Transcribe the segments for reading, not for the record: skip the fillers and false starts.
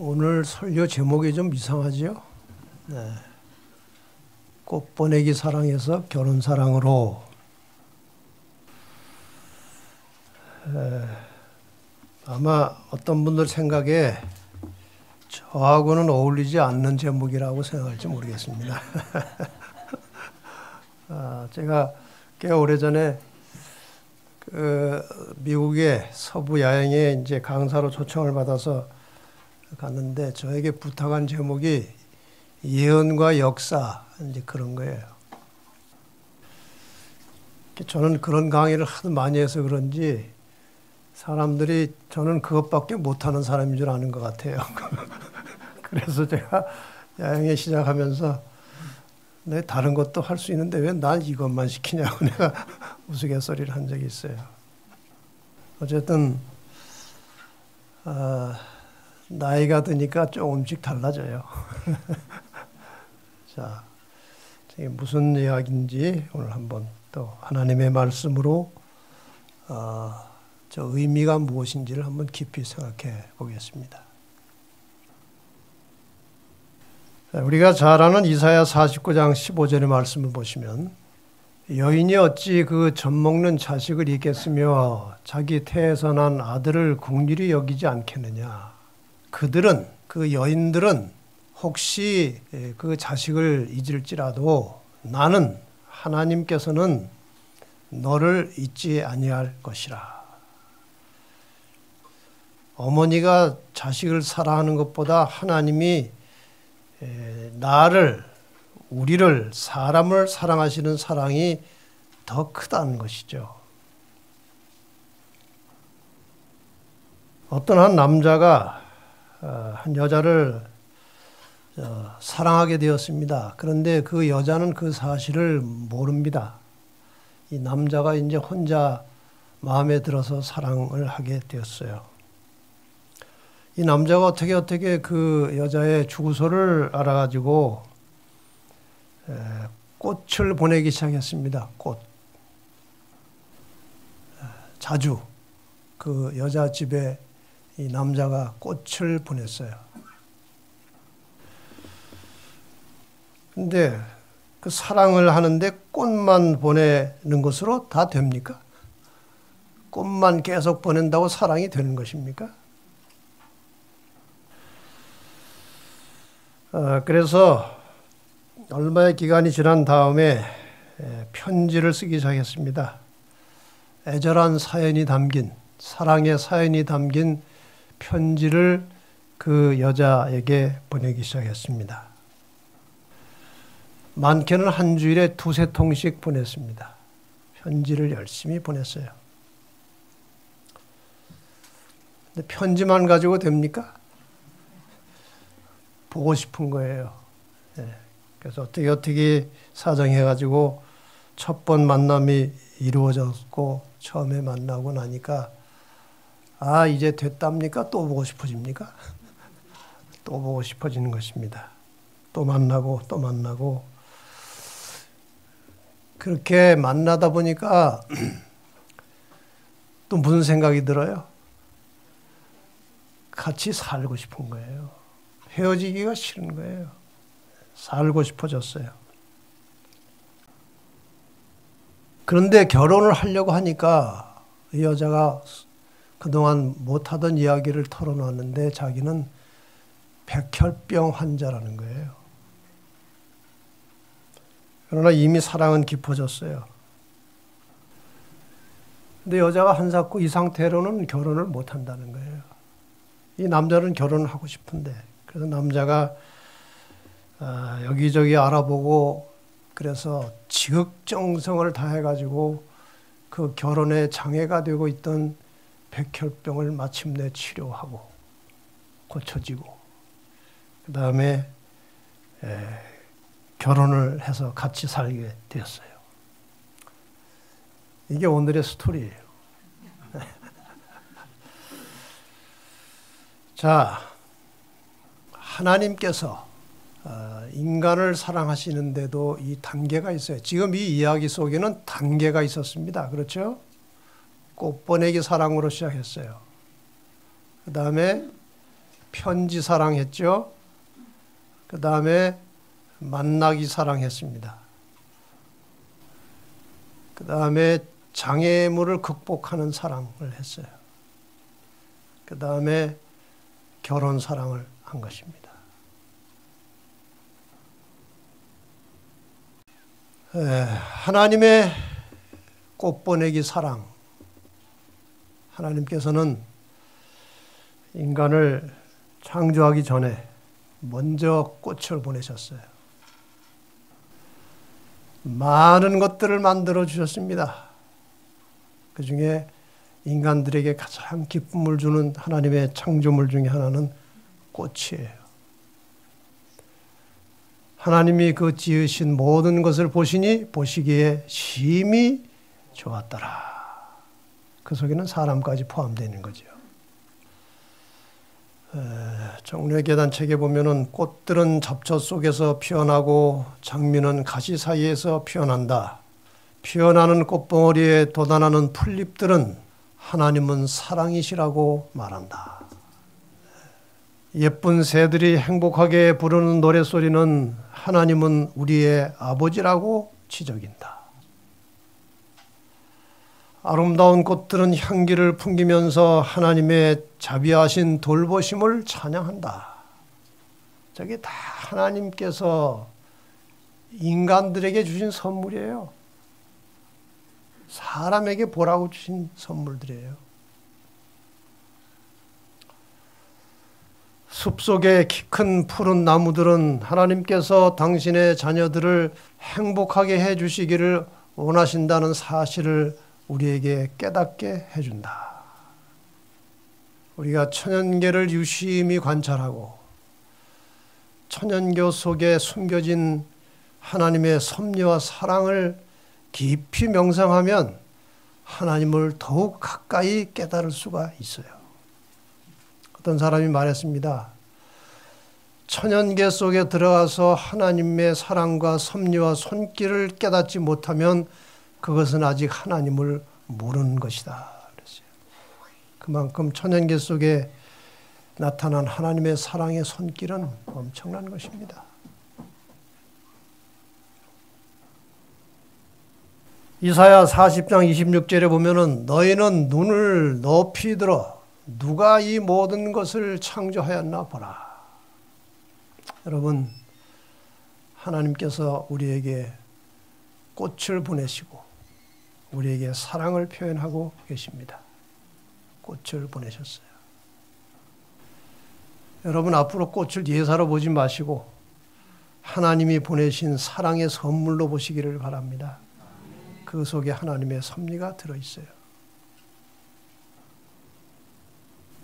오늘 설교 제목이 좀 이상하지요? 네. 꽃보내기 사랑에서 결혼 사랑으로. 아마 어떤 분들 생각에 저하고는 어울리지 않는 제목이라고 생각할지 모르겠습니다. 제가 꽤 오래전에 미국의 서부 야행에 이제 강사로 초청을 받아서 갔는데 저에게 부탁한 제목이 예언과 역사 이제 그런 거예요. 저는 그런 강의를 하도 많이 해서 그런지 사람들이 저는 그것밖에 못하는 사람인 줄 아는 것 같아요. 그래서 제가 야행에 시작하면서 내 다른 것도 할 수 있는데 왜 난 이것만 시키냐고 내가 우스갯소리를 한 적이 있어요. 어쨌든 나이가 드니까 조금씩 달라져요. 자, 이게 무슨 이야기인지 오늘 한번 또 하나님의 말씀으로 저 의미가 무엇인지를 한번 깊이 생각해 보겠습니다. 우리가 잘 아는 이사야 49장 15절의 말씀을 보시면 여인이 어찌 그 젖먹는 자식을 잊겠으며 자기 태에서 난 아들을 긍휼히 여기지 않겠느냐. 그들은, 그 여인들은 혹시 그 자식을 잊을지라도 나는 하나님께서는 너를 잊지 아니할 것이라. 어머니가 자식을 사랑하는 것보다 하나님이 나를, 우리를, 사람을 사랑하시는 사랑이 더 크다는 것이죠. 어떤 한 남자가 한 여자를 사랑하게 되었습니다. 그런데 그 여자는 그 사실을 모릅니다. 이 남자가 이제 혼자 마음에 들어서 사랑을 하게 되었어요. 이 남자가 어떻게 그 여자의 주소를 알아가지고 꽃을 보내기 시작했습니다. 꽃. 자주 그 여자 집에 이 남자가 꽃을 보냈어요. 근데 그 사랑을 하는데 꽃만 보내는 것으로 다 됩니까? 꽃만 계속 보낸다고 사랑이 되는 것입니까? 그래서 얼마의 기간이 지난 다음에 편지를 쓰기 시작했습니다. 애절한 사연이 담긴, 사랑의 사연이 담긴 편지를 그 여자에게 보내기 시작했습니다. 많게는 한 주일에 2-3통씩 보냈습니다. 편지를 열심히 보냈어요. 근데 편지만 가지고 됩니까? 보고 싶은 거예요. 그래서 어떻게 사정해가지고 첫 번 만남이 이루어졌고 처음에 만나고 나니까 이제 됐답니까? 또 보고 싶어집니까? 또 보고 싶어지는 것입니다. 또 만나고 또 만나고 그렇게 만나다 보니까 또 무슨 생각이 들어요? 같이 살고 싶은 거예요. 헤어지기가 싫은 거예요. 살고 싶어졌어요. 그런데 결혼을 하려고 하니까 이 여자가 그동안 못하던 이야기를 털어놨는데 자기는 백혈병 환자라는 거예요. 그러나 이미 사랑은 깊어졌어요. 근데 여자가 한사코 이 상태로는 결혼을 못한다는 거예요. 이 남자는 결혼을 하고 싶은데 그래서 남자가 여기저기 알아보고 그래서 지극정성을 다해가지고 그 결혼에 장애가 되고 있던 백혈병을 마침내 치료하고 고쳐지고 그 다음에 결혼을 해서 같이 살게 되었어요. 이게 오늘의 스토리예요. 자, 하나님께서 인간을 사랑하시는데도 이 단계가 있어요. 지금 이 이야기 속에는 단계가 있었습니다. 그렇죠? 꽃보내기 사랑으로 시작했어요. 그 다음에 편지 사랑했죠. 그 다음에 만나기 사랑했습니다. 그 다음에 장애물을 극복하는 사랑을 했어요. 그 다음에 결혼 사랑을 한 것입니다. 하나님의 꽃보내기 사랑. 하나님께서는 인간을 창조하기 전에 먼저 꽃을 보내셨어요. 많은 것들을 만들어 주셨습니다. 그 중에 인간들에게 가장 기쁨을 주는 하나님의 창조물 중에 하나는 꽃이에요. 하나님이 그 지으신 모든 것을 보시니 보시기에 심히 좋았더라. 그 속에는 사람까지 포함되어 있는 거죠. 정류의 계단 책에 보면은 꽃들은 잡초 속에서 피어나고 장미는 가시 사이에서 피어난다. 피어나는 꽃봉오리에 돋아나는 풀잎들은 하나님은 사랑이시라고 말한다. 예쁜 새들이 행복하게 부르는 노랫소리는 하나님은 우리의 아버지라고 지적인다. 아름다운 꽃들은 향기를 풍기면서 하나님의 자비하신 돌보심을 찬양한다. 저게 다 하나님께서 인간들에게 주신 선물이에요. 사람에게 보라고 주신 선물들이에요. 숲속의 키 큰 푸른 나무들은 하나님께서 당신의 자녀들을 행복하게 해주시기를 원하신다는 사실을 우리에게 깨닫게 해준다. 우리가 천연계를 유심히 관찰하고 천연교 속에 숨겨진 하나님의 섭리와 사랑을 깊이 명상하면 하나님을 더욱 가까이 깨달을 수가 있어요. 어떤 사람이 말했습니다. 천연계 속에 들어가서 하나님의 사랑과 섭리와 손길을 깨닫지 못하면 그것은 아직 하나님을 모르는 것이다. 그랬어요. 그만큼 천연계 속에 나타난 하나님의 사랑의 손길은 엄청난 것입니다. 이사야 40장 26절에 보면은 너희는 눈을 높이 들어 누가 이 모든 것을 창조하였나 보라. 여러분, 하나님께서 우리에게 꽃을 보내시고 우리에게 사랑을 표현하고 계십니다. 꽃을 보내셨어요. 여러분, 앞으로 꽃을 예사로 보지 마시고 하나님이 보내신 사랑의 선물로 보시기를 바랍니다. 그 속에 하나님의 섭리가 들어있어요.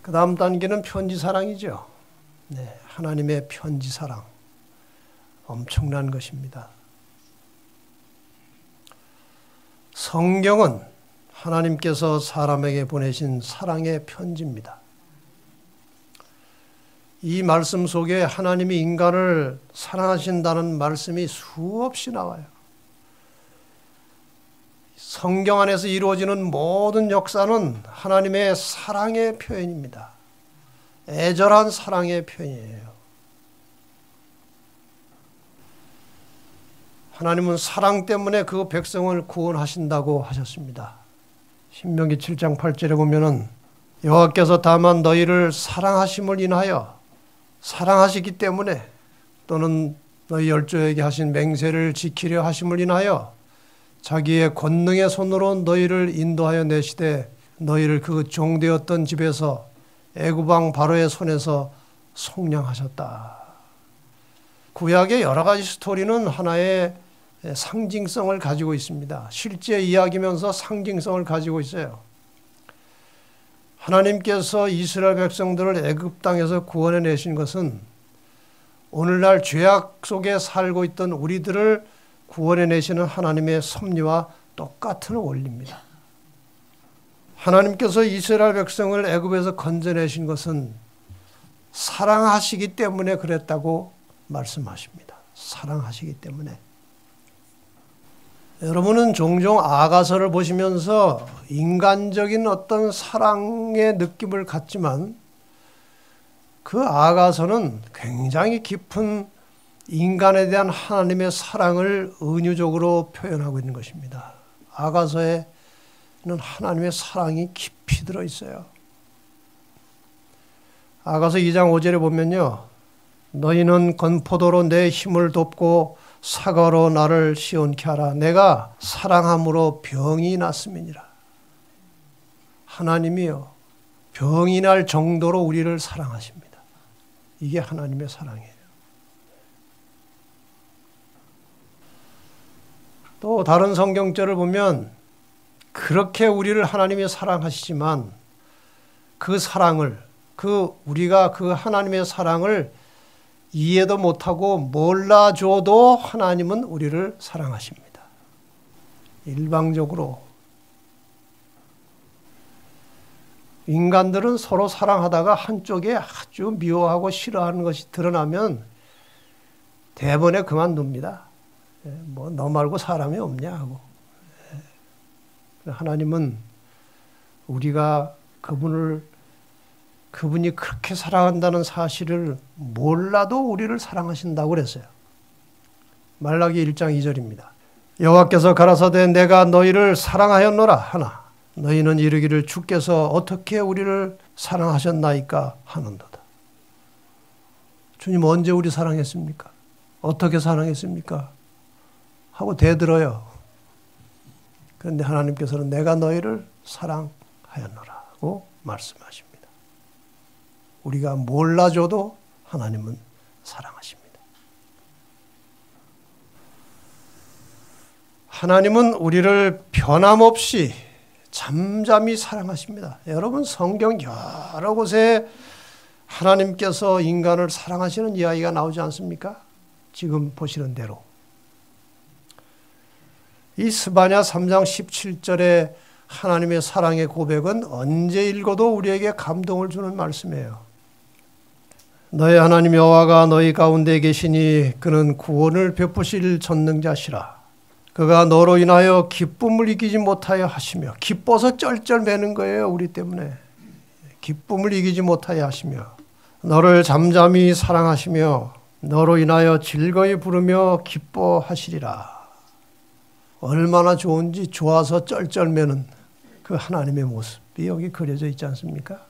그 다음 단계는 편지 사랑이죠. 네, 하나님의 편지 사랑. 엄청난 것입니다. 성경은 하나님께서 사람에게 보내신 사랑의 편지입니다. 이 말씀 속에 하나님이 인간을 사랑하신다는 말씀이 수없이 나와요. 성경 안에서 이루어지는 모든 역사는 하나님의 사랑의 표현입니다. 애절한 사랑의 표현이에요. 하나님은 사랑 때문에 그 백성을 구원하신다고 하셨습니다. 신명기 7장 8절에 보면은 여호와께서 다만 너희를 사랑하심을 인하여 사랑하시기 때문에 또는 너희 열조에게 하신 맹세를 지키려 하심을 인하여 자기의 권능의 손으로 너희를 인도하여 내시되 너희를 그 종되었던 집에서 애굽 왕 바로의 손에서 속량하셨다. 구약의 여러 가지 스토리는 하나의 상징성을 가지고 있습니다. 실제 이야기면서 상징성을 가지고 있어요. 하나님께서 이스라엘 백성들을 애굽 땅에서 구원해 내신 것은 오늘날 죄악 속에 살고 있던 우리들을 구원해 내시는 하나님의 섭리와 똑같은 원리입니다. 하나님께서 이스라엘 백성을 애굽에서 건져내신 것은 사랑하시기 때문에 그랬다고 말씀하십니다. 사랑하시기 때문에. 여러분은 종종 아가서를 보시면서 인간적인 어떤 사랑의 느낌을 갖지만 그 아가서는 굉장히 깊은 인간에 대한 하나님의 사랑을 은유적으로 표현하고 있는 것입니다. 아가서에는 하나님의 사랑이 깊이 들어있어요. 아가서 2장 5절에 보면요. 너희는 건포도로 내 힘을 돕고 사과로 나를 시원케 하라. 내가 사랑함으로 병이 났음이니라. 하나님이요. 병이 날 정도로 우리를 사랑하십니다. 이게 하나님의 사랑이에요. 또 다른 성경절을 보면 그렇게 우리를 하나님이 사랑하시지만 그 사랑을 우리가 그 하나님의 사랑을 이해도 못하고 몰라줘도 하나님은 우리를 사랑하십니다. 일방적으로 인간들은 서로 사랑하다가 한쪽에 아주 미워하고 싫어하는 것이 드러나면 대번에 그만둡니다. 뭐 너 말고 사람이 없냐 하고. 하나님은 우리가 그분이 그렇게 사랑한다는 사실을 몰라도 우리를 사랑하신다고 그랬어요. 말라기 1장 2절입니다. 여호와께서 가라사대 내가 너희를 사랑하였노라 하나 너희는 이르기를 주께서 어떻게 우리를 사랑하셨나이까 하는도다. 주님 언제 우리 사랑했습니까? 어떻게 사랑했습니까? 하고 대들어요. 그런데 하나님께서는 내가 너희를 사랑하였노라고 말씀하십니다. 우리가 몰라줘도 하나님은 사랑하십니다. 하나님은 우리를 변함없이 잠잠히 사랑하십니다. 여러분 성경 여러 곳에 하나님께서 인간을 사랑하시는 이야기가 나오지 않습니까? 지금 보시는 대로. 이 스바냐 3장 17절의 하나님의 사랑의 고백은 언제 읽어도 우리에게 감동을 주는 말씀이에요. 너의 하나님 여호와가 너희 가운데 계시니 그는 구원을 베푸실 전능자시라. 그가 너로 인하여 기쁨을 이기지 못하여 하시며 기뻐서 쩔쩔매는 거예요. 우리 때문에. 기쁨을 이기지 못하여 하시며 너를 잠잠히 사랑하시며 너로 인하여 즐거이 부르며 기뻐하시리라. 얼마나 좋은지 좋아서 쩔쩔매는 그 하나님의 모습이 여기 그려져 있지 않습니까?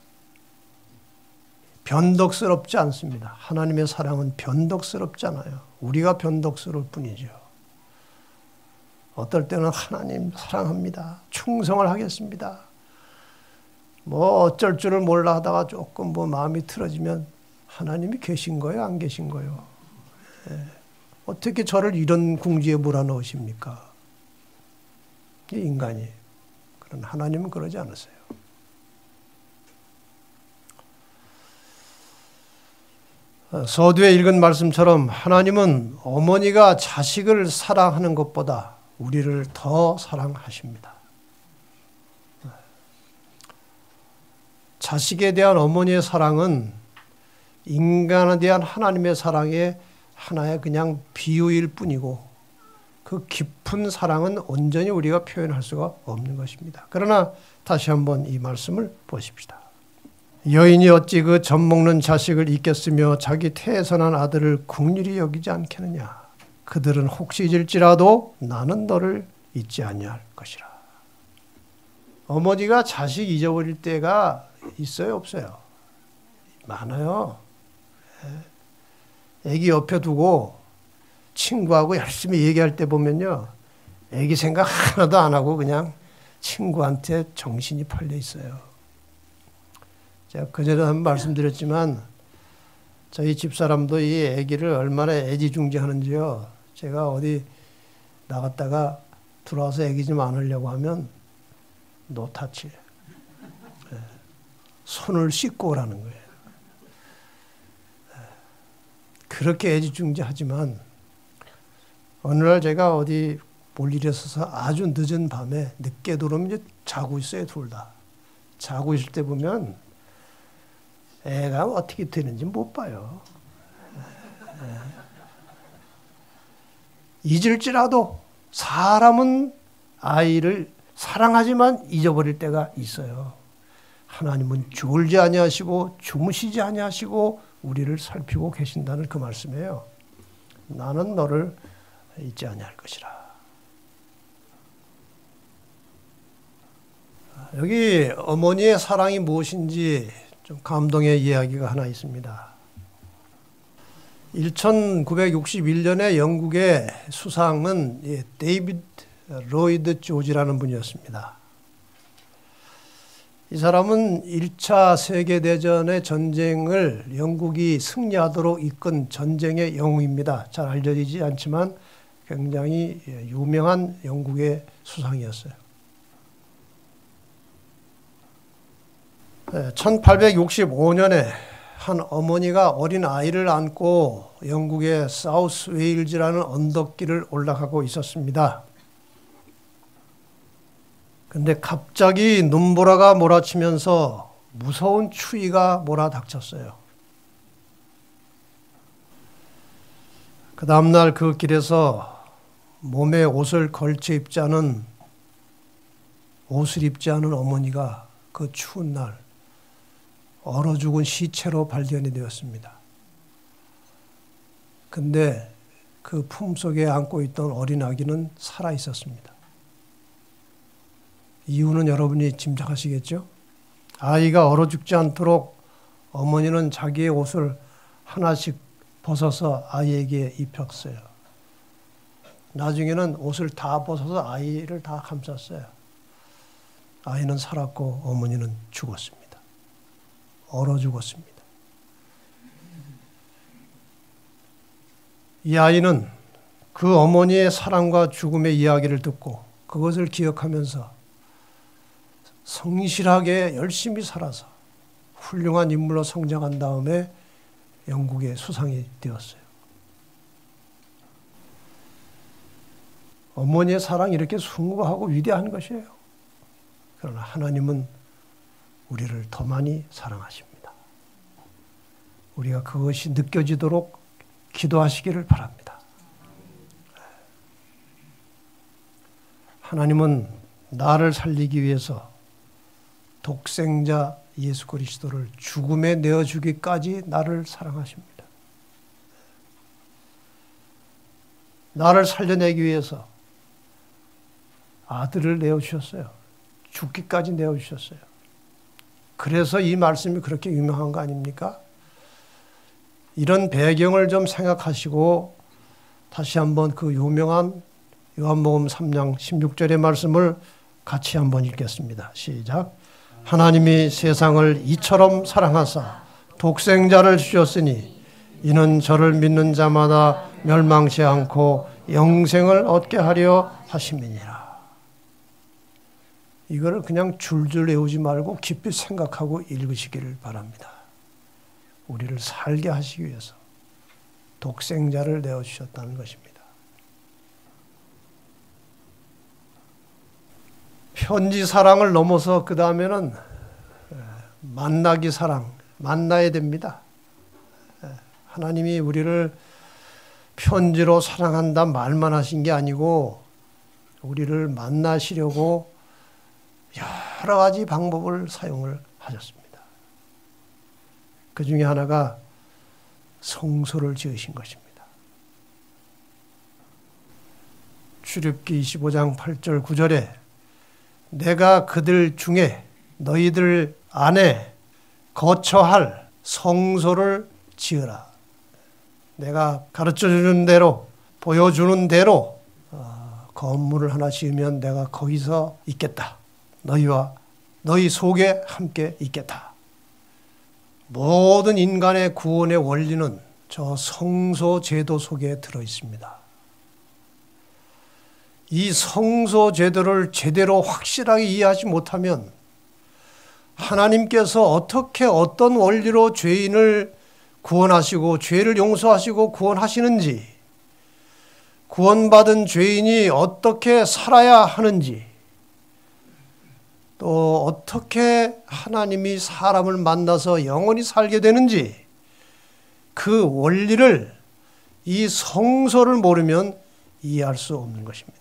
변덕스럽지 않습니다. 하나님의 사랑은 변덕스럽잖아요. 우리가 변덕스러울 뿐이죠. 어떨 때는 하나님 사랑합니다. 충성을 하겠습니다. 뭐 어쩔 줄을 몰라 하다가 조금 뭐 마음이 틀어지면 하나님이 계신 거예요? 안 계신 거예요? 어떻게 저를 이런 궁지에 몰아넣으십니까? 이 인간이. 그런 하나님은 그러지 않으세요. 서두에 읽은 말씀처럼 하나님은 어머니가 자식을 사랑하는 것보다 우리를 더 사랑하십니다. 자식에 대한 어머니의 사랑은 인간에 대한 하나님의 사랑의 하나의 그냥 비유일 뿐이고 그 깊은 사랑은 온전히 우리가 표현할 수가 없는 것입니다. 그러나 다시 한번 이 말씀을 보십시다. 여인이 어찌 그 젖 먹는 자식을 잊겠으며 자기 태에서 난 아들을 긍휼히 여기지 않겠느냐. 그들은 혹시 잊을지라도 나는 너를 잊지 아니할 것이라. 어머니가 자식 잊어버릴 때가 있어요, 없어요? 많아요. 애기 옆에 두고 친구하고 열심히 얘기할 때 보면요. 애기 생각 하나도 안 하고 그냥 친구한테 정신이 팔려 있어요. 제가 그전에 한번 말씀드렸지만 저희 집사람도 이 애기를 얼마나 애지중지하는지요. 제가 어디 나갔다가 들어와서 애기 좀 안으려고 하면 노타치. 손을 씻고 오라는 거예요. 그렇게 애지중지하지만 어느 날 제가 어디 볼 일이 있어서 아주 늦은 밤에 늦게 들어오면 이제 자고 있어요, 둘 다. 자고 있을 때 보면 애가 어떻게 되는지 못 봐요. 잊을지라도 사람은 아이를 사랑하지만 잊어버릴 때가 있어요. 하나님은 졸지 아니하시고 주무시지 아니하시고 우리를 살피고 계신다는 그 말씀이에요. 나는 너를 잊지 아니할 것이라. 여기 어머니의 사랑이 무엇인지 좀 감동의 이야기가 하나 있습니다. 1961년에 영국의 수상은 데이비드 로이드 조지라는 분이었습니다. 이 사람은 1차 세계대전의 전쟁을 영국이 승리하도록 이끈 전쟁의 영웅입니다. 잘 알려지지 않지만 굉장히 유명한 영국의 수상이었어요. 1865년에 한 어머니가 어린 아이를 안고 영국의 사우스 웨일즈라는 언덕길을 올라가고 있었습니다. 근데 갑자기 눈보라가 몰아치면서 무서운 추위가 몰아닥쳤어요. 그 다음날 그 길에서 몸에 옷을 걸쳐 입지 않은, 옷을 입지 않은 어머니가 그 추운 날 얼어 죽은 시체로 발견이 되었습니다. 근데 그 품속에 안고 있던 어린 아기는 살아 있었습니다. 이유는 여러분이 짐작하시겠죠? 아이가 얼어 죽지 않도록 어머니는 자기의 옷을 하나씩 벗어서 아이에게 입혔어요. 나중에는 옷을 다 벗어서 아이를 다 감쌌어요. 아이는 살았고 어머니는 죽었습니다. 얼어 죽었습니다. 이 아이는 그 어머니의 사랑과 죽음의 이야기를 듣고 그것을 기억하면서 성실하게 열심히 살아서 훌륭한 인물로 성장한 다음에 영국의 수상이 되었어요. 어머니의 사랑이 이렇게 숭고하고 위대한 것이에요. 그러나 하나님은 우리를 더 많이 사랑하십니다. 우리가 그것이 느껴지도록 기도하시기를 바랍니다. 하나님은 나를 살리기 위해서 독생자 예수 그리스도를 죽음에 내어주기까지 나를 사랑하십니다. 나를 살려내기 위해서 아들을 내어주셨어요. 죽기까지 내어주셨어요. 그래서 이 말씀이 그렇게 유명한 거 아닙니까? 이런 배경을 좀 생각하시고 다시 한번 그 유명한 요한복음 3장 16절의 말씀을 같이 한번 읽겠습니다. 시작. 하나님이 세상을 이처럼 사랑하사 독생자를 주셨으니 이는 저를 믿는 자마다 멸망치 않고 영생을 얻게 하려 하심이니라. 이거를 그냥 줄줄 외우지 말고 깊이 생각하고 읽으시기를 바랍니다. 우리를 살게 하시기 위해서 독생자를 내어주셨다는 것입니다. 편지 사랑을 넘어서 그 다음에는 만나기 사랑, 만나야 됩니다. 하나님이 우리를 편지로 사랑한다 말만 하신 게 아니고 우리를 만나시려고 여러 가지 방법을 사용을 하셨습니다. 그 중에 하나가 성소를 지으신 것입니다. 출애굽기 25장 8절 9절에 내가 그들 중에 너희들 안에 거처할 성소를 지으라. 내가 가르쳐주는 대로 보여주는 대로 건물을 하나 지으면 내가 거기서 있겠다. 너희와 너희 속에 함께 있겠다. 모든 인간의 구원의 원리는 저 성소 제도 속에 들어 있습니다. 이 성소 제도를 제대로 확실하게 이해하지 못하면 하나님께서 어떻게 어떤 원리로 죄인을 구원하시고 죄를 용서하시고 구원하시는지, 구원받은 죄인이 어떻게 살아야 하는지, 또 어떻게 하나님이 사람을 만나서 영원히 살게 되는지 그 원리를 이 성소를 모르면 이해할 수 없는 것입니다.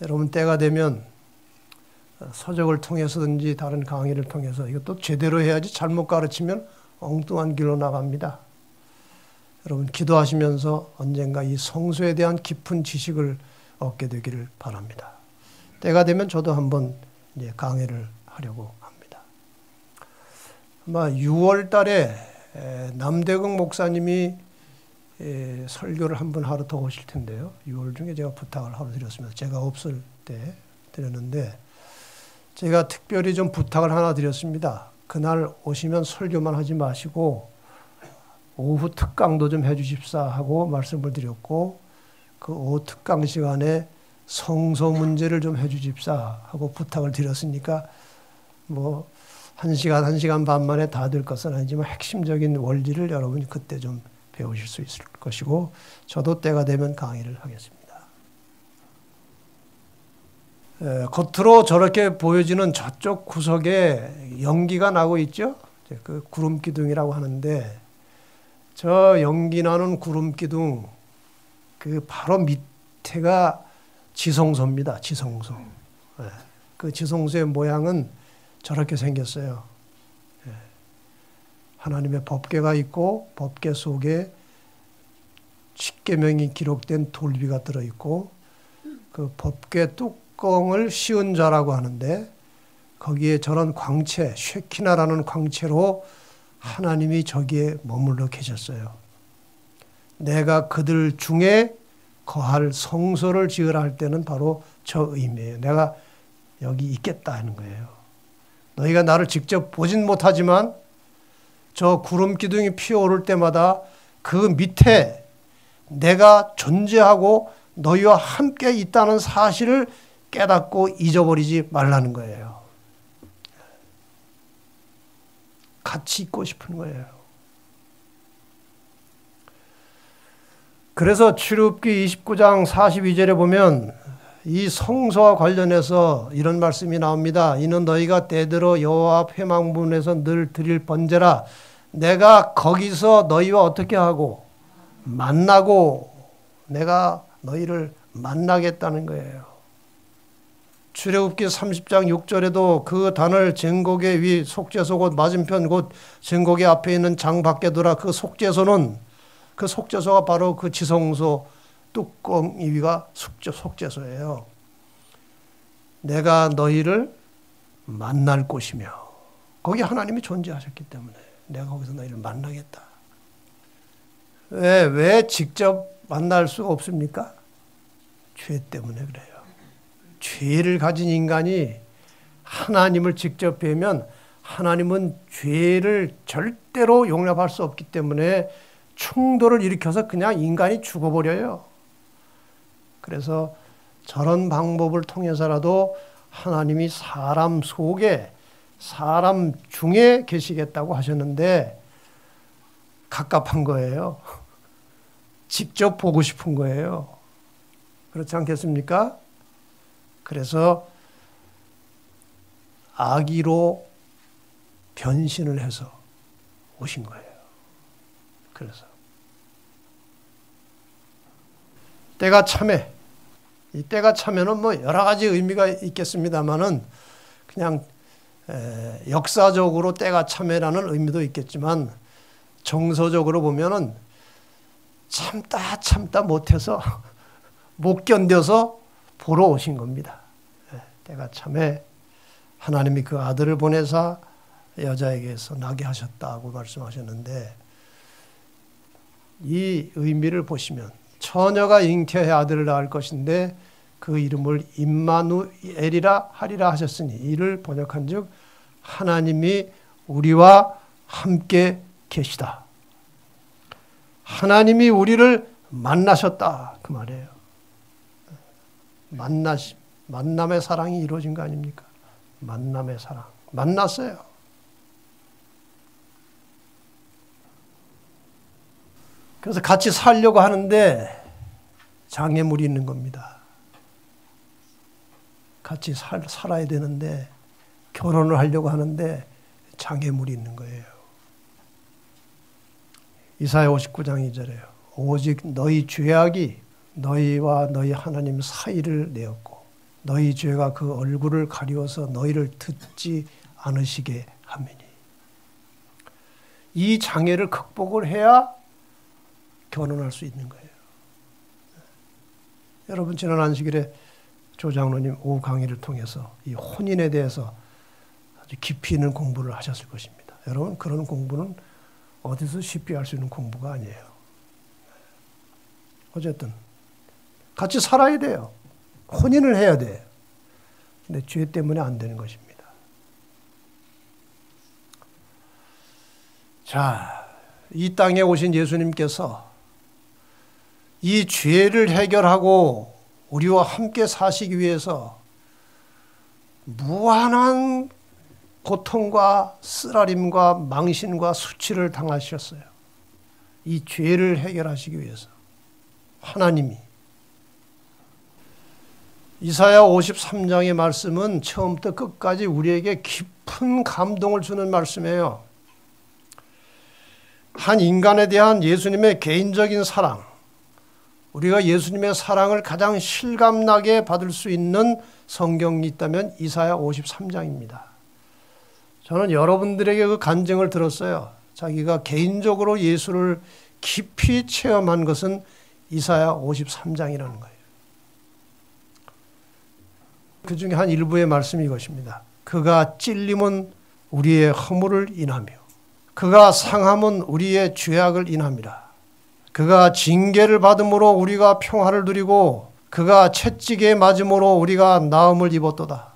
여러분 때가 되면 서적을 통해서든지 다른 강의를 통해서 이것도 제대로 해야지 잘못 가르치면 엉뚱한 길로 나갑니다. 여러분 기도하시면서 언젠가 이 성소에 대한 깊은 지식을 얻게 되기를 바랍니다. 때가 되면 저도 한번 이제 강의를 하려고 합니다. 아마 6월 달에 남대극 목사님이 설교를 한번 하러 더 오실 텐데요. 6월 중에 제가 부탁을 하러 드렸습니다. 제가 없을 때 드렸는데 제가 특별히 좀 부탁을 하나 드렸습니다. 그날 오시면 설교만 하지 마시고 오후 특강도 좀 해주십사 하고 말씀을 드렸고 그 오후 특강 시간에 성소 문제를 좀 해주십사 하고 부탁을 드렸으니까 뭐 1시간 반 만에 다 될 것은 아니지만 핵심적인 원리를 여러분이 그때 좀 배우실 수 있을 것이고 저도 때가 되면 강의를 하겠습니다. 겉으로 저렇게 보여지는 저쪽 구석에 연기가 나고 있죠. 그 구름 기둥이라고 하는데 저 연기 나는 구름 기둥 그 바로 밑에가 지성소입니다. 지성소. 그 지성소의 모양은 저렇게 생겼어요. 하나님의 법궤가 있고 법궤 속에 십계명이 기록된 돌비가 들어있고 그 법궤 뚜껑을 씌운 자라고 하는데 거기에 저런 광채, 쉐키나라는 광채로 하나님이 저기에 머물러 계셨어요. 내가 그들 중에 거할 성소를 지으라 할 때는 바로 저 의미예요. 내가 여기 있겠다 하는 거예요. 너희가 나를 직접 보진 못하지만 저 구름 기둥이 피어오를 때마다 그 밑에 내가 존재하고 너희와 함께 있다는 사실을 깨닫고 잊어버리지 말라는 거예요. 같이 있고 싶은 거예요. 그래서 출애굽기 29장 42절에 보면 이 성소와 관련해서 이런 말씀이 나옵니다. 이는 너희가 때들어 여호와 앞 회막문에서 늘 드릴 번제라. 내가 거기서 너희와 어떻게 하고 만나고 내가 너희를 만나겠다는 거예요. 출애굽기 30장 6절에도 그 단을 증거궤 위 속죄소 곧 맞은편 곧 증거궤 앞에 있는 장 밖에 두라. 그 속죄소가 바로 그 지성소 뚜껑 위가 속죄소예요. 내가 너희를 만날 곳이며 거기 하나님이 존재하셨기 때문에 내가 거기서 너희를 만나겠다. 왜 직접 만날 수가 없습니까? 죄 때문에 그래요. 죄를 가진 인간이 하나님을 직접 뵈면 하나님은 죄를 절대로 용납할 수 없기 때문에 충돌을 일으켜서 그냥 인간이 죽어버려요. 그래서 저런 방법을 통해서라도 하나님이 사람 속에 사람 중에 계시겠다고 하셨는데 갑갑한 거예요. 직접 보고 싶은 거예요. 그렇지 않겠습니까? 그래서 아기로 변신을 해서 오신 거예요. 그래서 때가 참에 이 때가 참에는 뭐 여러 가지 의미가 있겠습니다만은 그냥 역사적으로 때가 참에라는 의미도 있겠지만 정서적으로 보면은 참다 못해서 못 견뎌서 보러 오신 겁니다. 때가 참에 하나님이 그 아들을 보내사 여자에게서 나게 하셨다고 말씀하셨는데 이 의미를 보시면 처녀가 잉태해 아들을 낳을 것인데 그 이름을 임마누엘이라 하리라 하셨으니 이를 번역한즉 하나님이 우리와 함께 계시다. 하나님이 우리를 만나셨다 그 말이에요. 만남의 사랑이 이루어진 거 아닙니까? 만남의 사랑. 만났어요. 그래서 같이 살려고 하는데 장애물이 있는 겁니다. 같이 살아야 되는데 결혼을 하려고 하는데 장애물이 있는 거예요. 이사야 59장 2절에요. 오직 너희 죄악이 너희와 너희 하나님 사이를 내었고 너희 죄가 그 얼굴을 가리워서 너희를 듣지 않으시게 함이니. 이 장애를 극복을 해야 결혼할 수 있는 거예요. 여러분 지난 안식일에 조 장로님 오후 강의를 통해서 이 혼인에 대해서 아주 깊이 있는 공부를 하셨을 것입니다. 여러분 그런 공부는 어디서 쉽게 할 수 있는 공부가 아니에요. 어쨌든 같이 살아야 돼요. 혼인을 해야 돼요. 근데 죄 때문에 안 되는 것입니다. 자, 이 땅에 오신 예수님께서 이 죄를 해결하고 우리와 함께 사시기 위해서 무한한 고통과 쓰라림과 망신과 수치를 당하셨어요. 이 죄를 해결하시기 위해서 하나님이. 이사야 53장의 말씀은 처음부터 끝까지 우리에게 깊은 감동을 주는 말씀이에요. 한 인간에 대한 예수님의 개인적인 사랑, 우리가 예수님의 사랑을 가장 실감나게 받을 수 있는 성경이 있다면 이사야 53장입니다. 저는 여러분들에게 그 간증을 들었어요. 자기가 개인적으로 예수를 깊이 체험한 것은 이사야 53장이라는 거예요. 그 중에 한 일부의 말씀이 이것입니다. 그가 찔림은 우리의 허물을 인하며 그가 상함은 우리의 죄악을 인함이라. 그가 징계를 받음으로 우리가 평화를 누리고 그가 채찍에 맞음으로 우리가 나음을 입었도다.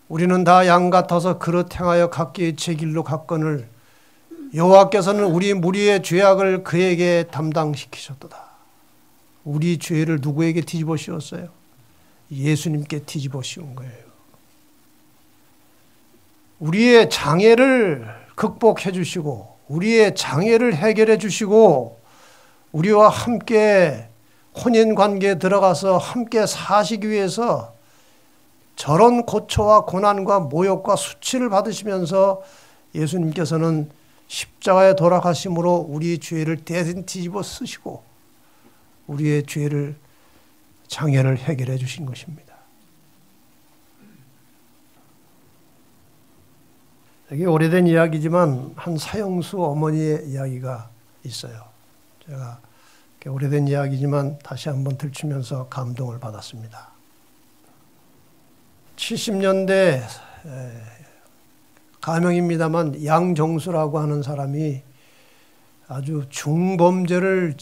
우리는 다 양 같아서 그릇 행하여 각기 제 길로 갔거늘 여호와께서는 우리 무리의 죄악을 그에게 담당시키셨도다. 우리 죄를 누구에게 뒤집어 씌웠어요? 예수님께 뒤집어 씌운 거예요. 우리의 장애를 극복해 주시고 우리의 장애를 해결해 주시고 우리와 함께 혼인관계에 들어가서 함께 사시기 위해서 저런 고초와 고난과 모욕과 수치를 받으시면서 예수님께서는 십자가에 돌아가심으로 우리 죄를 대신 뒤집어 쓰시고 우리의 죄를 장애를 해결해 주신 것입니다. 이게 오래된 이야기지만 한 사형수 어머니의 이야기가 있어요. 제가 오래된 이야기지만 다시 한번 들추면서 감동을 받았습니다. 70년대 가명입니다만 양정수라고 하는 사람이 아주 중범죄를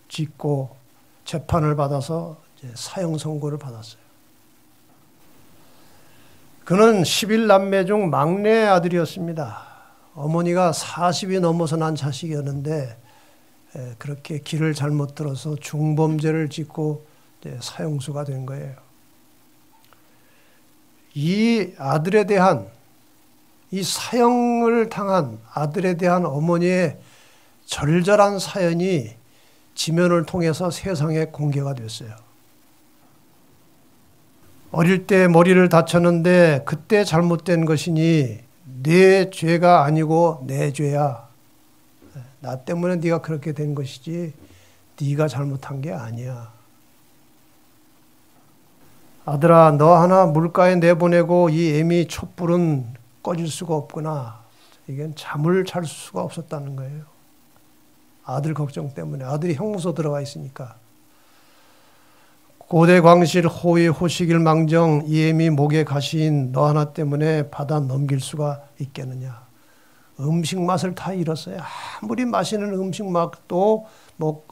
짓고 재판을 받아서 사형 선고를 받았어요. 그는 11남매 중 막내 아들이었습니다. 어머니가 40이 넘어서 난 자식이었는데 그렇게 길을 잘못 들어서 중범죄를 짓고 사형수가 된 거예요. 이 아들에 대한 이 사형을 당한 아들에 대한 어머니의 절절한 사연이 지면을 통해서 세상에 공개가 됐어요. 어릴 때 머리를 다쳤는데 그때 잘못된 것이니 내 죄가 아니고 내 죄야. 나 때문에 네가 그렇게 된 것이지 네가 잘못한 게 아니야. 아들아, 너 하나 물가에 내보내고 이 애미 촛불은 꺼질 수가 없구나. 이건 잠을 잘 수가 없었다는 거예요. 아들 걱정 때문에. 아들이 형무소 들어가 있으니까. 고대 광실 호의 호식일 망정 이 애미 목에 가시인 너 하나 때문에 받아 넘길 수가 있겠느냐. 음식 맛을 다 잃었어요. 아무리 맛있는 음식 맛도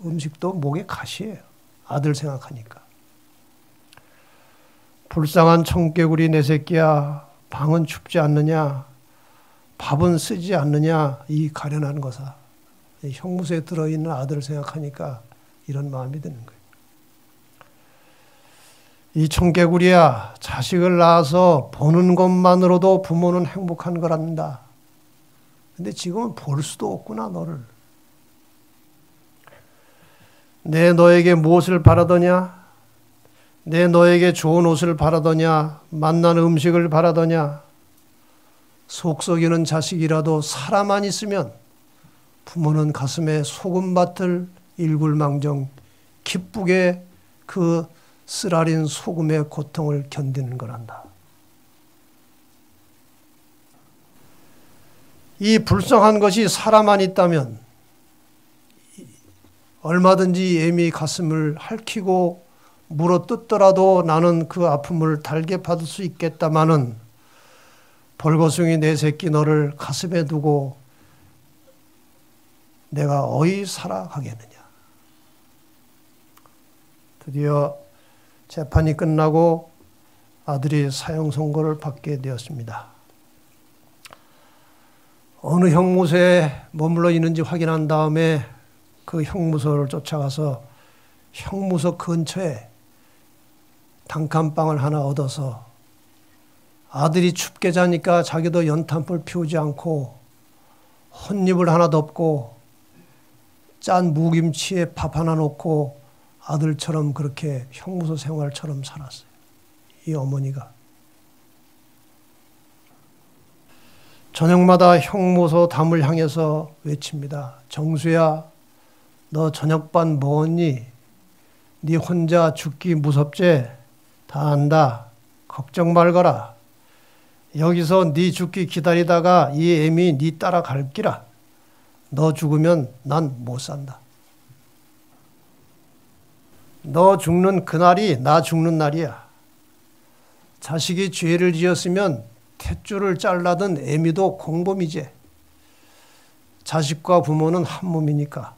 음식도 목에 가시예요. 아들 생각하니까. 불쌍한 청개구리 내 새끼야. 방은 춥지 않느냐. 밥은 쓰지 않느냐. 이 가련한 거사. 형무소에 들어있는 아들을 생각하니까 이런 마음이 드는 거예요. 이 청개구리야, 자식을 낳아서 보는 것만으로도 부모는 행복한 거란다. 근데 지금은 볼 수도 없구나, 너를. 내 너에게 무엇을 바라더냐? 내 너에게 좋은 옷을 바라더냐? 맛난 음식을 바라더냐? 속 썩이는 자식이라도 살아만 있으면 부모는 가슴에 소금밭을 일굴망정 기쁘게 그 쓰라린 소금의 고통을 견디는 거란다. 이 불쌍한 것이 사람 안에 있다면 얼마든지 애미 가슴을 핥히고 물어뜯더라도 나는 그 아픔을 달게 받을 수 있겠다마는 벌거숭이 내 새끼 너를 가슴에 두고 내가 어이 살아가겠느냐. 드디어 재판이 끝나고 아들이 사형 선고를 받게 되었습니다. 어느 형무소에 머물러 있는지 확인한 다음에 그 형무소를 쫓아가서 형무소 근처에 단칸방을 하나 얻어서 아들이 춥게 자니까 자기도 연탄불 피우지 않고 혼잎을 하나 덮고 짠 무김치에 밥 하나 놓고 아들처럼 그렇게 형무소 생활처럼 살았어요. 이 어머니가. 저녁마다 형무소 담을 향해서 외칩니다. 정수야, 너 저녁반 먹었니? 네 혼자 죽기 무섭지? 다 안다. 걱정 말거라. 여기서 네 죽기 기다리다가 이 애미 네 따라 갈 기라. 너 죽으면 난 못 산다. 너 죽는 그날이 나 죽는 날이야. 자식이 죄를 지었으면 탯줄을 잘라든 애미도 공범이지. 자식과 부모는 한 몸이니까.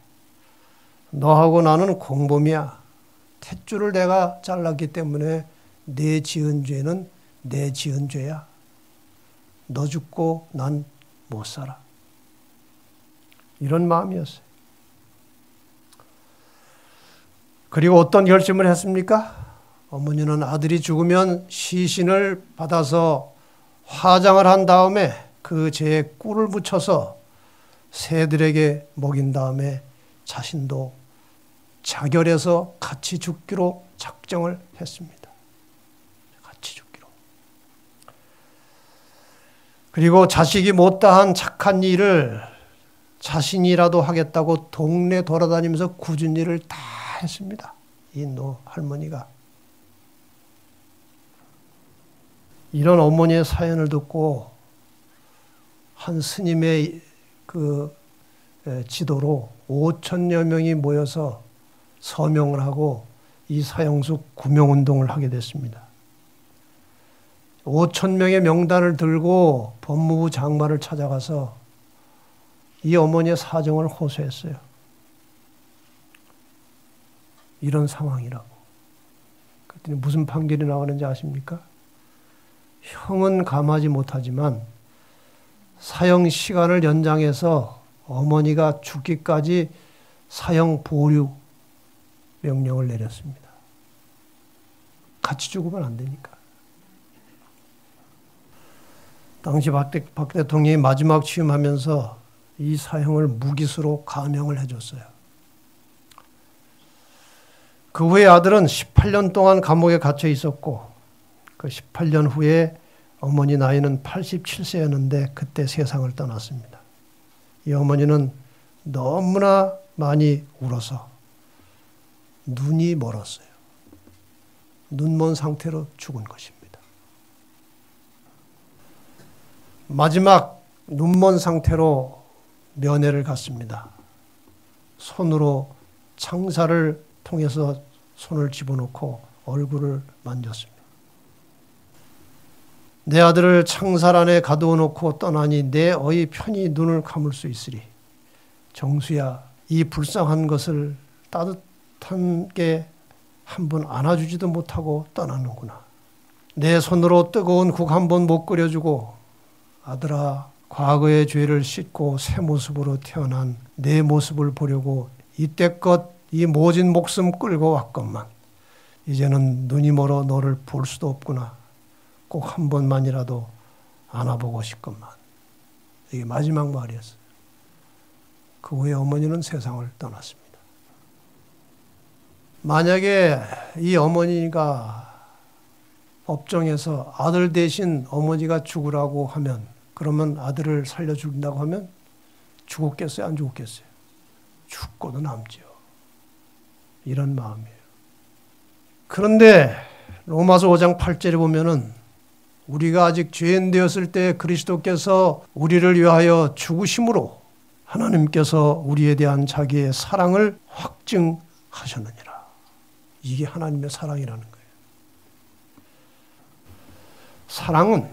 너하고 나는 공범이야. 탯줄을 내가 잘랐기 때문에 내 지은 죄는 내 지은 죄야. 너 죽고 난 못 살아. 이런 마음이었어요. 그리고 어떤 결심을 했습니까? 어머니는 아들이 죽으면 시신을 받아서 화장을 한 다음에 그 죄에 꿀을 묻혀서 새들에게 먹인 다음에 자신도 자결해서 같이 죽기로 작정을 했습니다. 같이 죽기로. 그리고 자식이 못다한 착한 일을 자신이라도 하겠다고 동네 돌아다니면서 굳은 일을 다 했습니다. 이 할머니가. 이런 어머니의 사연을 듣고 한 스님의 그 지도로 5천여 명이 모여서 서명을 하고 이 사형수 구명운동을 하게 됐습니다. 5천 명의 명단을 들고 법무부 장관을 찾아가서 이 어머니의 사정을 호소했어요. 이런 상황이라고. 그랬더니 무슨 판결이 나오는지 아십니까? 형은 감하지 못하지만 사형 시간을 연장해서 어머니가 죽기까지 사형 보류 명령을 내렸습니다. 같이 죽으면 안 되니까. 당시 박 대통령이 마지막 취임하면서 이 사형을 무기수로 감형을 해줬어요. 그 후에 아들은 18년 동안 감옥에 갇혀 있었고 그 18년 후에 어머니 나이는 87세였는데 그때 세상을 떠났습니다. 이 어머니는 너무나 많이 울어서 눈이 멀었어요. 눈먼 상태로 죽은 것입니다. 마지막 눈먼 상태로 면회를 갔습니다. 손으로 창살을 통해서 손을 집어넣고 얼굴을 만졌습니다. 내 아들을 창살 안에 가두어 놓고 떠나니 내 어이 편히 눈을 감을 수 있으리. 정수야, 이 불쌍한 것을 따뜻한 게 한 번 안아주지도 못하고 떠나는구나. 내 손으로 뜨거운 국 한 번 못 끓여주고 아들아, 과거의 죄를 씻고 새 모습으로 태어난 내 모습을 보려고 이때껏 이 모진 목숨 끌고 왔건만 이제는 눈이 멀어 너를 볼 수도 없구나. 꼭 한 번만이라도 안아보고 싶건만. 이게 마지막 말이었어요. 그 후에 어머니는 세상을 떠났습니다. 만약에 이 어머니가 법정에서 아들 대신 어머니가 죽으라고 하면, 그러면 아들을 살려 죽인다고 하면 죽었겠어요? 안 죽었겠어요? 죽고도 남지요. 이런 마음이에요. 그런데 로마서 5장 8절에 보면은 우리가 아직 죄인 되었을 때 그리스도께서 우리를 위하여 죽으심으로 하나님께서 우리에 대한 자기의 사랑을 확증하셨느니라. 이게 하나님의 사랑이라는 거예요. 사랑은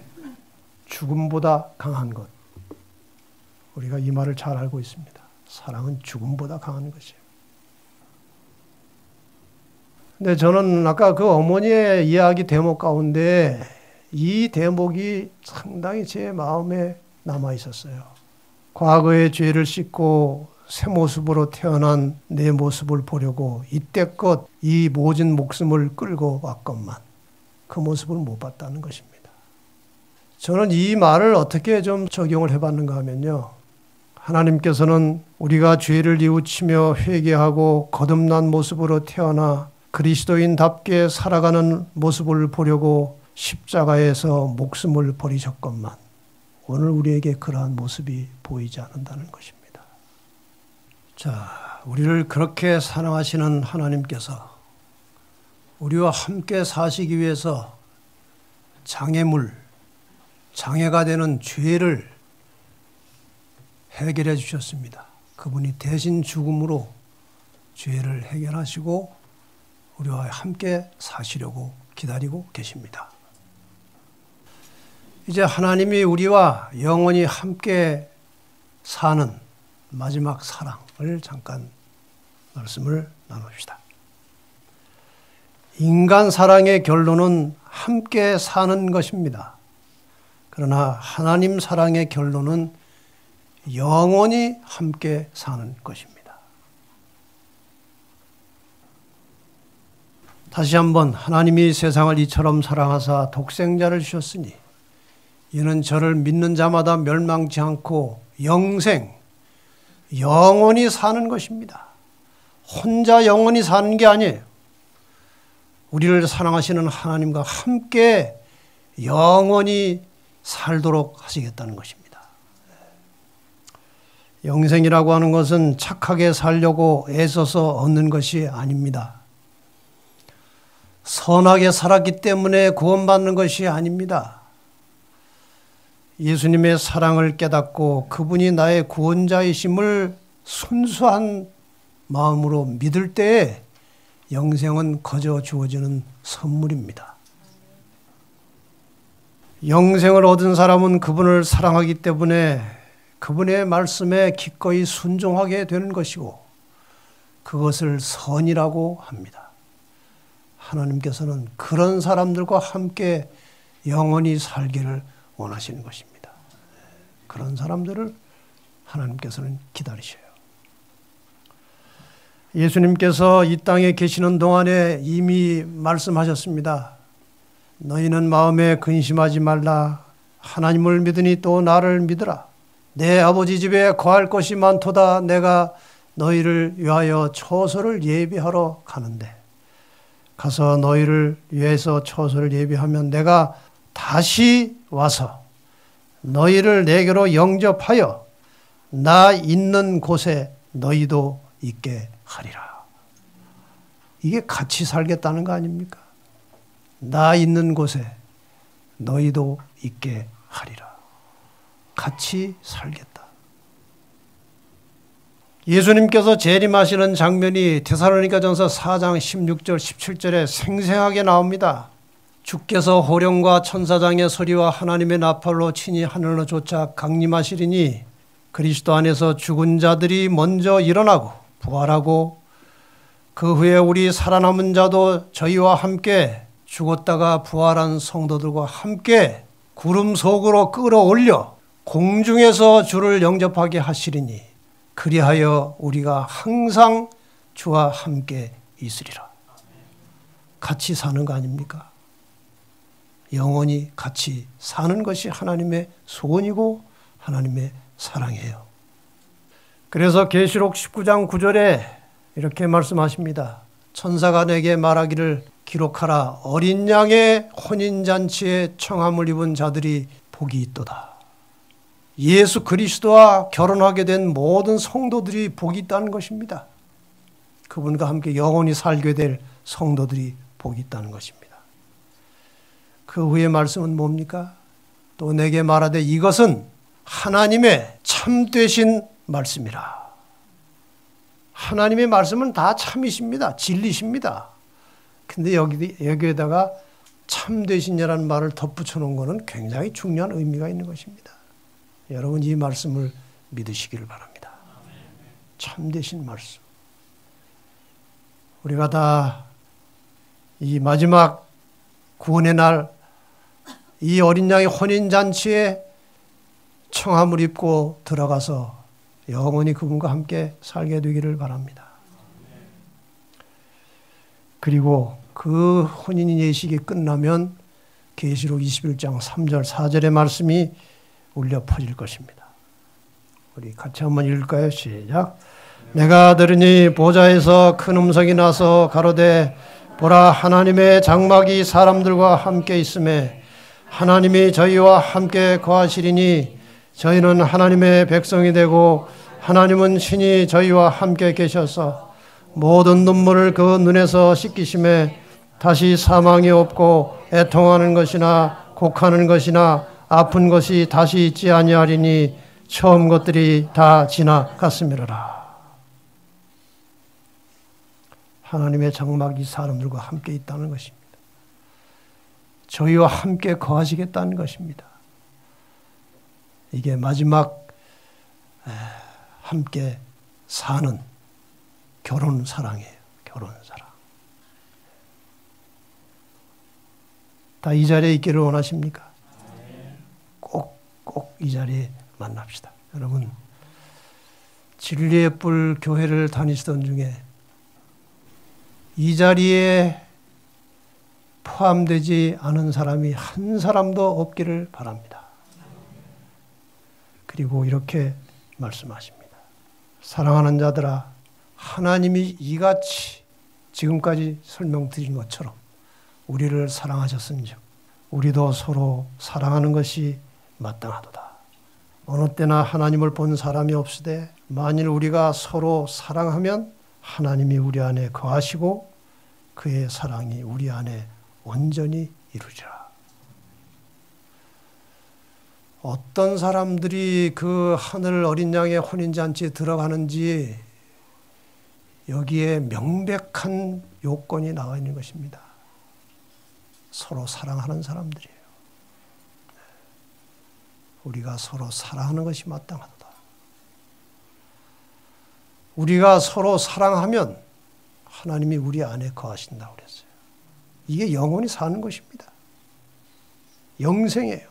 죽음보다 강한 것. 우리가 이 말을 잘 알고 있습니다. 사랑은 죽음보다 강한 것이에요. 근데 저는 아까 그 어머니의 이야기 대목 가운데 이 대목이 상당히 제 마음에 남아 있었어요. 과거의 죄를 씻고 새 모습으로 태어난 내 모습을 보려고 이때껏 이 모진 목숨을 끌고 왔건만 그 모습을 못 봤다는 것입니다. 저는 이 말을 어떻게 좀 적용을 해봤는가 하면요. 하나님께서는 우리가 죄를 뉘우치며 회개하고 거듭난 모습으로 태어나 그리스도인답게 살아가는 모습을 보려고 십자가에서 목숨을 버리셨건만 오늘 우리에게 그러한 모습이 보이지 않는다는 것입니다. 자, 우리를 그렇게 사랑하시는 하나님께서 우리와 함께 사시기 위해서 장애가 되는 죄를 해결해 주셨습니다. 그분이 대신 죽음으로 죄를 해결하시고 우리와 함께 사시려고 기다리고 계십니다. 이제 하나님이 우리와 영원히 함께 사는 마지막 사랑을 잠깐 말씀을 나눕시다. 인간 사랑의 결론은 함께 사는 것입니다. 그러나 하나님 사랑의 결론은 영원히 함께 사는 것입니다. 다시 한번 하나님이 세상을 이처럼 사랑하사 독생자를 주셨으니 이는 저를 믿는 자마다 멸망치 않고 영원히 사는 것입니다. 혼자 영원히 사는 게 아니에요. 우리를 사랑하시는 하나님과 함께 영원히 살도록 하시겠다는 것입니다. 영생이라고 하는 것은 착하게 살려고 애써서 얻는 것이 아닙니다. 선하게 살았기 때문에 구원받는 것이 아닙니다. 예수님의 사랑을 깨닫고 그분이 나의 구원자이심을 순수한 마음으로 믿을 때에 영생은 거저 주어지는 선물입니다. 영생을 얻은 사람은 그분을 사랑하기 때문에 그분의 말씀에 기꺼이 순종하게 되는 것이고 그것을 선이라고 합니다. 하나님께서는 그런 사람들과 함께 영원히 살기를 원하시는 것입니다. 그런 사람들을 하나님께서는 기다리셔요. 예수님께서 이 땅에 계시는 동안에 이미 말씀하셨습니다. 너희는 마음에 근심하지 말라. 하나님을 믿으니 또 나를 믿으라. 내 아버지 집에 거할 것이 많도다. 내가 너희를 위하여 처소를 예비하러 가는데 가서 너희를 위해서 처소를 예비하면 내가 다시 와서 너희를 내게로 영접하여 나 있는 곳에 너희도 있게 하리라. 이게 같이 살겠다는 거 아닙니까? 나 있는 곳에 너희도 있게 하리라. 같이 살겠다. 예수님께서 재림하시는 장면이 데살로니가전서 4장 16절 17절에 생생하게 나옵니다. 주께서 호령과 천사장의 소리와 하나님의 나팔로 친히 하늘로 쫓아 강림하시리니 그리스도 안에서 죽은 자들이 먼저 일어나고 부활하고 그 후에 우리 살아남은 자도 저희와 함께 죽었다가 부활한 성도들과 함께 구름 속으로 끌어올려 공중에서 주를 영접하게 하시리니 그리하여 우리가 항상 주와 함께 있으리라. 같이 사는 거 아닙니까? 영원히 같이 사는 것이 하나님의 소원이고 하나님의 사랑이에요. 그래서 계시록 19장 9절에 이렇게 말씀하십니다. 천사가 내게 말하기를 기록하라. 어린 양의 혼인잔치에 청함을 입은 자들이 복이 있도다. 예수 그리스도와 결혼하게 된 모든 성도들이 복이 있다는 것입니다. 그분과 함께 영원히 살게 될 성도들이 복이 있다는 것입니다. 그 후의 말씀은 뭡니까? 또 내게 말하되 이것은 하나님의 참되신 말씀이라. 하나님의 말씀은 다 참이십니다. 진리십니다. 근데 여기에다가 참되신이라는 말을 덧붙여 놓은 것은 굉장히 중요한 의미가 있는 것입니다. 여러분 이 말씀을 믿으시기를 바랍니다. 참되신 말씀. 우리가 다 이 마지막 구원의 날 이 어린 양의 혼인잔치에 청함을 입고 들어가서 영원히 그분과 함께 살게 되기를 바랍니다. 그리고 그 혼인 예식이 끝나면 계시록 21장 3절 4절의 말씀이 울려 퍼질 것입니다. 우리 같이 한번 읽을까요? 시작. 내가 들으니 보좌에서 큰 음성이 나서 가로되 보라 하나님의 장막이 사람들과 함께 있음에 하나님이 저희와 함께 거하시리니 저희는 하나님의 백성이 되고 하나님은 친히 저희와 함께 계셔서 모든 눈물을 그 눈에서 씻기심에 다시 사망이 없고 애통하는 것이나 곡하는 것이나 아픈 것이 다시 있지 아니하리니 처음 것들이 다 지나갔음이로라. 하나님의 장막이 사람들과 함께 있다는 것입니다. 저희와 함께 거하시겠다는 것입니다. 이게 마지막 함께 사는 결혼 사랑이에요. 결혼 사랑. 다 이 자리에 있기를 원하십니까? 꼭 이 자리에 만납시다. 여러분, 진리의 뿔 교회를 다니시던 중에 이 자리에 포함되지 않은 사람이 한 사람도 없기를 바랍니다. 그리고 이렇게 말씀하십니다. 사랑하는 자들아, 하나님이 이같이 지금까지 설명드린 것처럼 우리를 사랑하셨은즉 우리도 서로 사랑하는 것이 마땅하도다. 어느 때나 하나님을 본 사람이 없으되 만일 우리가 서로 사랑하면 하나님이 우리 안에 거하시고 그의 사랑이 우리 안에 온전히 이루리라. 어떤 사람들이 그 하늘 어린 양의 혼인잔치에 들어가는지 여기에 명백한 요건이 나와 있는 것입니다. 서로 사랑하는 사람들이에요. 우리가 서로 사랑하는 것이 마땅하다. 우리가 서로 사랑하면 하나님이 우리 안에 거하신다고 그랬어요. 이게 영원히 사는 것입니다. 영생이에요.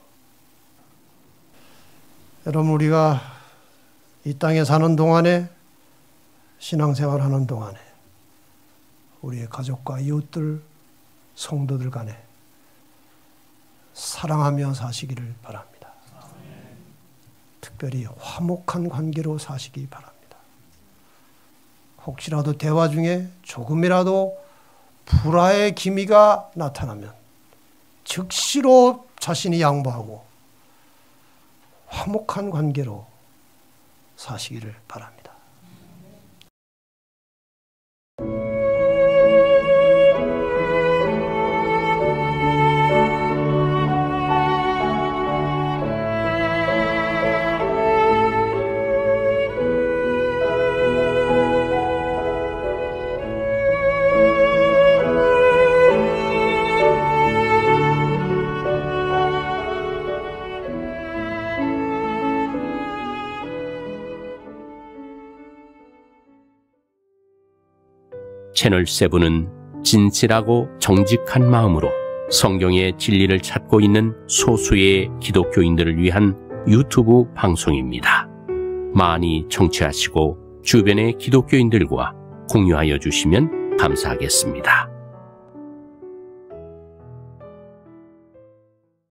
여러분, 우리가 이 땅에 사는 동안에, 신앙생활 하는 동안에 우리의 가족과 이웃들, 성도들 간에 사랑하며 사시기를 바랍니다. 특별히 화목한 관계로 사시기 바랍니다. 혹시라도 대화 중에 조금이라도 불화의 기미가 나타나면 즉시로 자신이 양보하고 화목한 관계로 사시기를 바랍니다. 채널7은 진실하고 정직한 마음으로 성경의 진리를 찾고 있는 소수의 기독교인들을 위한 유튜브 방송입니다. 많이 청취하시고 주변의 기독교인들과 공유하여 주시면 감사하겠습니다.